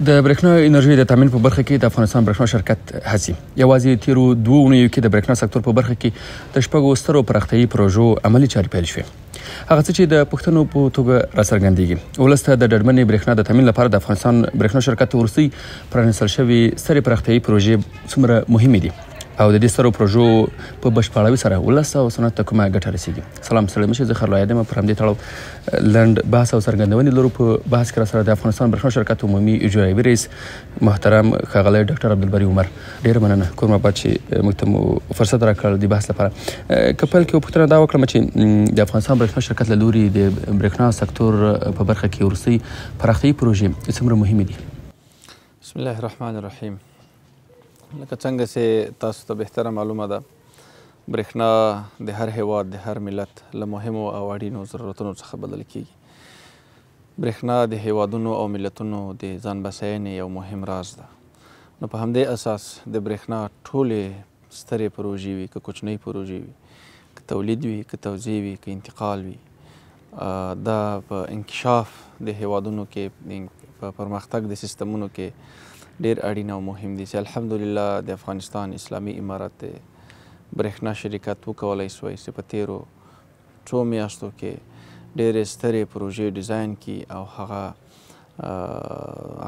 د برېښنا انرژۍ د تامین په برخه کې د افغانستان برېښنا شرکت هڅې یوازې تیرو 2 اونیو کې د برېښنا سکتور په برخه کې د 6 سترو پراختیایي پروژو عملي چارې پیل شوې. هغه څه چې د پښتنو په توګه راڅرګندېږي. ولس ته د ډډمنې برېښنا د تامین لپاره د افغانستان برېښنا شرکت وروستۍ پرانیستل شوې سترې پراختیایي پروژې څومره مهمې دي او د دې سترو پروژو په بشپړاوي سره ولس او صنعت ته کومه ګټه رسیږي. سلام ستړي مشه، زه خرلو یم. پر همدې تړاو لنډ بحث او څرګندونې لرو. په بحث کې سره د افغانستان برېښنا شرکت عمومي اجرایوي رئیس محترم ښاغلی ډاکټر عبدالبري عمر، ډېره مننه کورم آباد چې موږ ته فرصت راکړ د بحث لپاره. که پیل کې پوښتنه دا وکړم چې د افغانستان برېښنا شرکت له لوري د برېښنا سکتور په برخه کې وروستۍ پراختیایي پروژې څومره مهمې دي؟ بسم الله الرحمن الرحیم. لکه څنګه چې تاسو ته بهتره معلومه ده، برېښنا د هر هیواد د هر ملت له مهمو او اړینو ضرورتونو څخه بلل کیږي. برېښنا د هیوادونو او ملتونو د ځان بسیاینې یو مهم راز ده. نو په همدې اساس د برېښنا ټولې سترې پروژې وي، که کوچنۍ پروژې وي، که تولید وي، که توزیع وي، که انتقال وي، دا په انکشاف د هیوادونو کې په پرمختګ د سیستمونو کې ډېر اړین او مهم دي چې الحمدلله د افغانستان اسلامي امارت د برېښنا شرکت وکولی سوی چې په تیرو 2 میاشتو کې ډېرې سترې پروژې ډیزاین کړي او هغه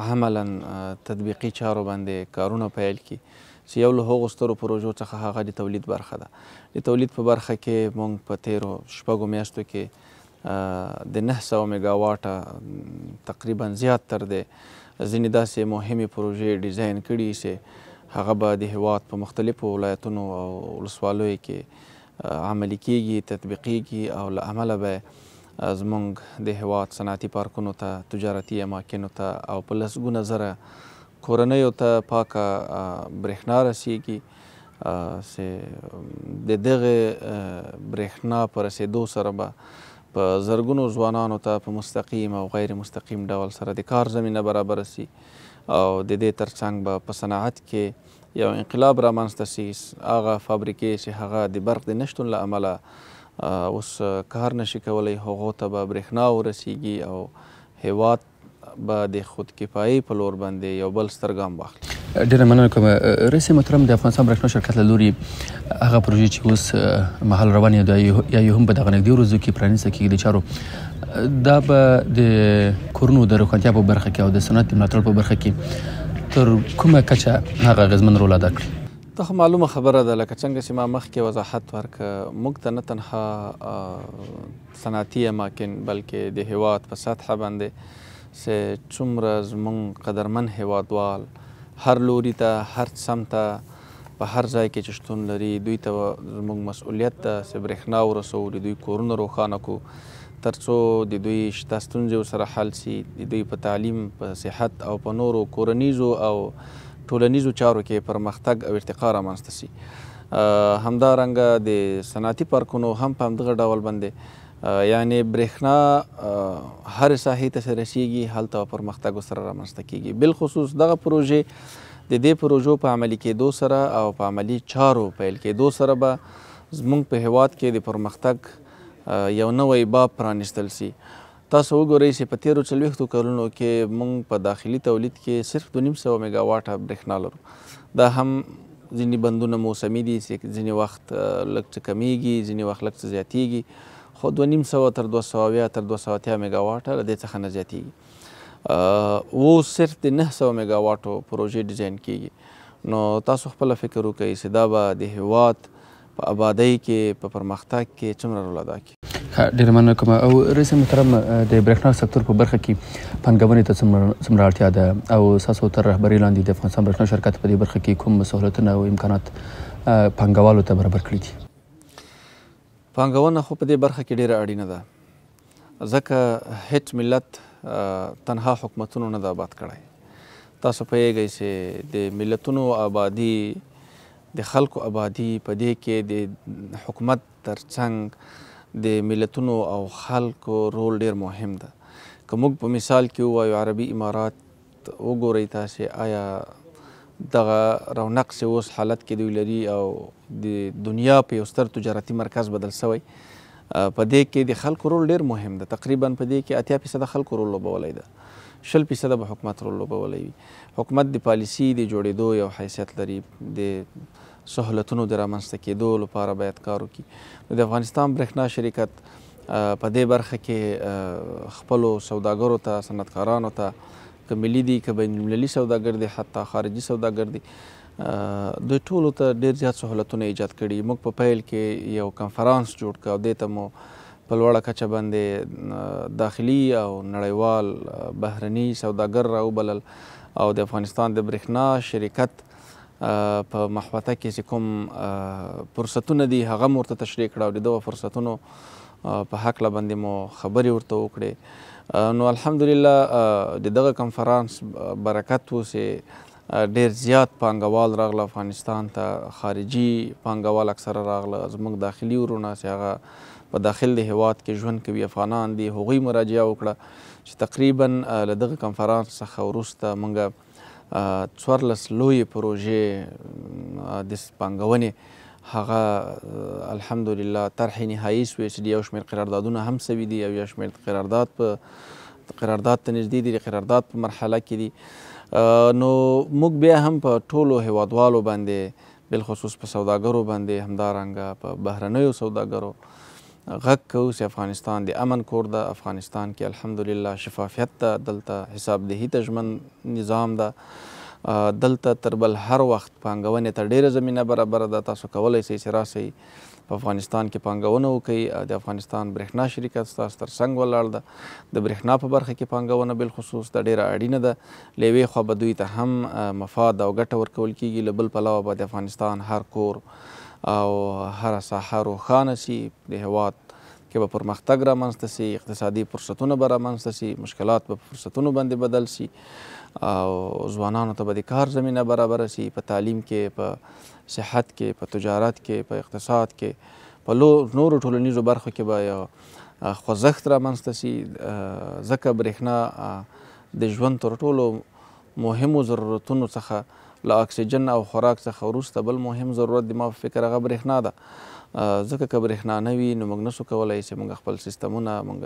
عملا تطبیقي چارو باندې کارونه پیل کړي چې یو له هغو سترو پروژو څخه هغه د تولید برخه ده. د تولید په برخه کې موږ په تیرو 6 میاشتو کې د 900 میګاواټه تقریبا زیات تر د ځینې داسې مهمې پروژې ډیزاین کړي چې هغه به د هیواد په مختلفو ولایتونو او ولسوالیو کې عملي کیږي، تطبیقیږي او له امله به زموږ د هیواد صنعتي پارکونو ته، تجارتي اماکنو ته او په لسګونه زره کورنیو ته پاکه برېښنا رسیږي چې د دغې برېښنا په رسېدو سره به په زرګونو ځوانانو ته په مستقیم او غیر مستقیم ډول سره د کار زمینه برابره سي او د دې ترڅنګ به په صنعت کې یو انقلاب رامنځته سي. هغه فابریکې چې هغه د برق د نشتون له امله اوس کار نشي کولی، هغو ته به برېښنا ورسیږي او هیواد به د خودکفایي په لور باندې یو بل ستر ګام واخلي. ډېره مننه کوم. رئیس محترم، د افغانستان برېښنا شرکت له لوري هغه پروژې چې اوس مهال روانې ده یا هم په دغه نږدې ورځو کې پرانیسته کېږي د چارو، دا به د کورونو د روښانتیا په برخه کې او د صنعت د ملاتړ په برخه کې تر کومه کچه هغه اغېزمن رول ادا کړي؟ دا خو معلومه خبره ده، لکه څنګه چې ما مخکې وضاحت ورکړ، موږ ته نه تنها صنعتي اماکن بلکې د هیواد په سطحه باندې چې څومره زموږ قدرمن هیوادوال هر لوري ته، هر سمت ته، په هر ځای کې چې شتون لري، دوی ته زموږ مسؤلیت ده چې برېښنا ورسوو، د دوی کورونه روښانه کړو تر څو د دوی شته ستونزې ورسره حل سي، د دوی په تعلیم، په صحت او په نورو کورنیزو او ټولنیزو چارو کې پرمختګ او ارتقا رامنځته سي. همدارنګه د صنعتي پارکونو هم په همدغه ډول باندې یعنې برېښنا هر ساحې ته چې رسیږي هلته پرمختګ ورسره رامنځته کیږي. بالخصوص دغه پروژې د دې پروژو په عملي کېدو سره او په عملي چارو پیل کېدو سره به زموږ په هیواد کې د پرمختګ یو نوی باب پرانیستل سي. تاسو وګورئ چې په تیرو 40 کلونو کې موږ په داخلي تولید کې صرف 250 میګاواټه برېښنا لرو. دا هم ځینې بندونه موسمي دي چې ځینې وخت لږ څه کمیږي، ځینې وخت لږ څه زیاتیږي، خو 250 تر 200 تر 280 میګاواټه له دې څخه نه زیاتیږي. اوس صرف د 900 میګاواټو پروژې ډیزاین کیږي. نو تاسو خپله فکر وکړئ چې دا به د هیواد په آبادۍ کې، په پرمختګ کې څومره رول ادا کړي. ډېره مننه کوم. او رئیس محترم، د برېښنا سکتور په برخه کې پانګونې ته څومره اړتیا ده او ستاسو تر رهبرۍ لاندې د افغانستان برېښنا شرکت په دې برخه کې کوم سهولتونه او امکانات پانګوالو ته برابر کړي دي؟ پانګونه خو په دې برخه کې ډېره اړینه ده، ځکه هیڅ ملت تنها حکومتونو نه ده آباد کړی. تاسو پوهیږئ چې د ملتونو آبادي، د خلکو آبادي، په دې کې د حکومت ترڅنګ د ملتونو او خلکو رول ډېر مهم ده. که موږ په مثال کې ووایو عربي امارات وګورئ تاسې، آیا دغه رونق چې اوس حالت کې دوی لري او د دنیا په یو ستر تجارتي مرکز بدل سوی، په دې کې د خلکو رول ډېر مهم ده. تقریبا په دې کې 80% خلکو رول لوبولی ده. 100% به حکومت رول لوبولی وي. حکومت د پالیسي د جوړېدو یو حیثیت لري، د سهولتونو د رامنځته کېدو لپاره باید کار وکړي. د افغانستان برېښنا شرکت په دې برخه کې خپلو سوداګرو ته، صنعتکارانو ته، که ملي دي که بین المللي سوداګر دي، حتی خارجي سوداګر دي، دوی ټولو ته ډېر زیات سهولتونه ایجاد کړي. موږ په پیل کې یو کنفرانس جوړ کړ او دې ته مو په لوړه کچه باندې داخلي او نړیوال بهرني سوداګر راوبلل او د افغانستان د برېښنا شرکت په محوطه کې چې کوم فرصتونه دي هغه مو ورته تشریح کړه او د دغو فرصتونو په هکله باندې مو خبرې ورته وکړې. نو الحمدلله د دغه کنفرانس برکت و چې ډېر زیات پانګوال راغله افغانستان ته، خارجي پانګوال اکثره راغله، زموږ داخلي ورونه چې هغه په داخل د هېواد کې ژوند کوي افغانان دي، هغوی مراجعه وکړه چې تقریبا له دغه کنفرانس څخه وروسته موږ 14 لویې پروژې د پانګونې هغه الحمدلله طرحې نهایي سوې چې یو شمېر قراردادونه هم سوي دي او یو شمېر قرارداد ته نږدې دي، د قرارداد په مرحله کې دي. نو موږ بیا هم په ټولو هیوادوالو باندې بالخصوص په سوداګرو باندې همدارنګه په بهرنیو سوداګرو غږ کوو چې افغانستان د امن کور ده. افغانستان کې الحمدلله شفافیت ده، دلته حسابدهي ته ژمن نظام ده، دلته تر بل هر وخت پانګونې ته ډېره زمینه برابره ده. تاسو کولی شئ چې راسئ په افغانستان کې پانګونه وکړئ. د افغانستان برېښنا شرکت ستاسو تر څنګ ولاړ ده. د برېښنا په برخه کې پانګونه بالخصوص د ډېره اړینه ده. له یوې خوا به دوی ته هم مفاد او ګټه ورکول کېږي، له بل پلوه به د افغانستان هر کور او هره ساحه روښانه سي، د هېواد کې به پرمختګ رامنځته سي، اقتصادي فرصتونه به رامنځته سي، مشکلات به په فرصتونو باندې بدل سي او ځوانانو ته به د کار زمینه برابره سي. په تعلیم کې، په صحت کې، په تجارت کې، په اقتصاد کې، په نورو ټولنیزو برخو کې به یو خوځښت رامنځته سي. ځکه برېښنا د ژوند تر ټولو مهمو ضرورتونو څخه له اکسیجن او خوراک څخه وروسته بل مهم ضرورت د ما په فکر هغه برېښنا ده. ځکه که برېښنا نه وي نو موږ نسو کولی چې موږ خپل سیستمونه، موږ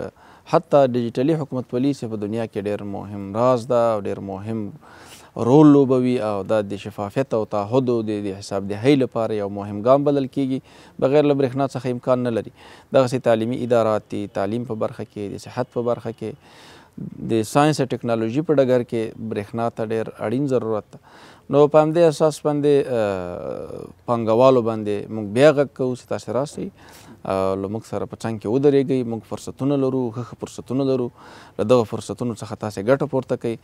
حتی ډیجیټلي حکومت ولي چې په دنیا کې ډېر مهم راز ده او ډېر مهم رول لوبوي او دا د شفافیت او تعهد او د حسابدهۍ لپاره یو مهم ګام بلل کېږي. بغیر له برېښنا څخه امکان نه لري. دغسې تعلیمي ادارات دي، تعلیم په برخه کې، د صحت په برخه کې، د ساینس او ټکنالوژي په ډګر کې برېښنا ته ډېر اړین ضرورت ده. نو په همدې اساس باندې پانګوالو باندې موږ بیا غږ کوو چې تاسې راسئ، له موږ سره په څنګ کې ودرېږئ. موږ فرصتونه لرو، ښه فرصتونه لرو، له دغه فرصتونو څخه تاسې ګټه پورته کوئ.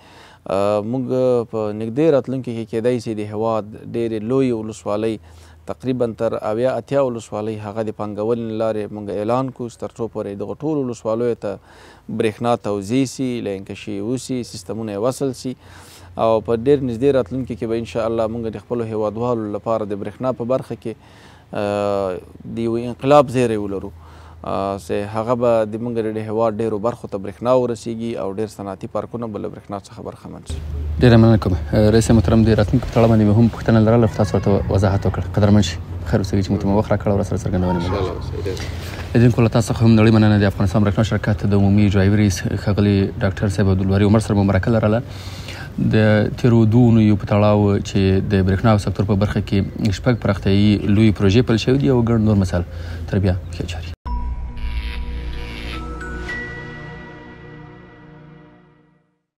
موږ په نږدې راتلونکي کې کیدای شي د هېواد ډېرې لویې ولسوالۍ تقریبا تر 80 ولسوالۍ هغه د پانګونې له لارې موږ اعلان کړو چې تر څو پورې دغو ټولو ولسوالیو ته برېښنا توزیع سي، لینکشي وسي، سیستمونه یې وصل سي او په ډېر نږدې راتلونکي کې به انشاءالله موږ د خپلو هېوادوالو لپاره د برېښنا په برخه کې د یو انقلاب زیری ولرو چې هغه به د موږ د هېواد ډېرو برخو ته برېښنا ورسیږي او ډېر صنعتي پارکونه به له برېښنا څخه برخمن شي. ډېره مننه کوم. رئیس محترم، د راتلونکي په تړاو باندې مې هم پوښتنه لرله خو تاسو ورته وضاحت وکړ. قدرمن شي، خیر اوسئ چې موږ ته وخت راکړ او راسره څرګندونې مو لیدونکو له تاسو څخه هم نړۍ مننه. د افغانستان برېښنا شرکت د عمومي اجرایي رئیس ښاغلي ډاکټر صاحب عبدالباري عمر سره مو مرکه لرله. د تیرو 2 اونیو په تړاو چې د برېښنا سکتور په برخه کې 6 پراختیایي لویې پروژې پیل شوي دي او ګڼ نور مسایل تر بیا ښه جاري.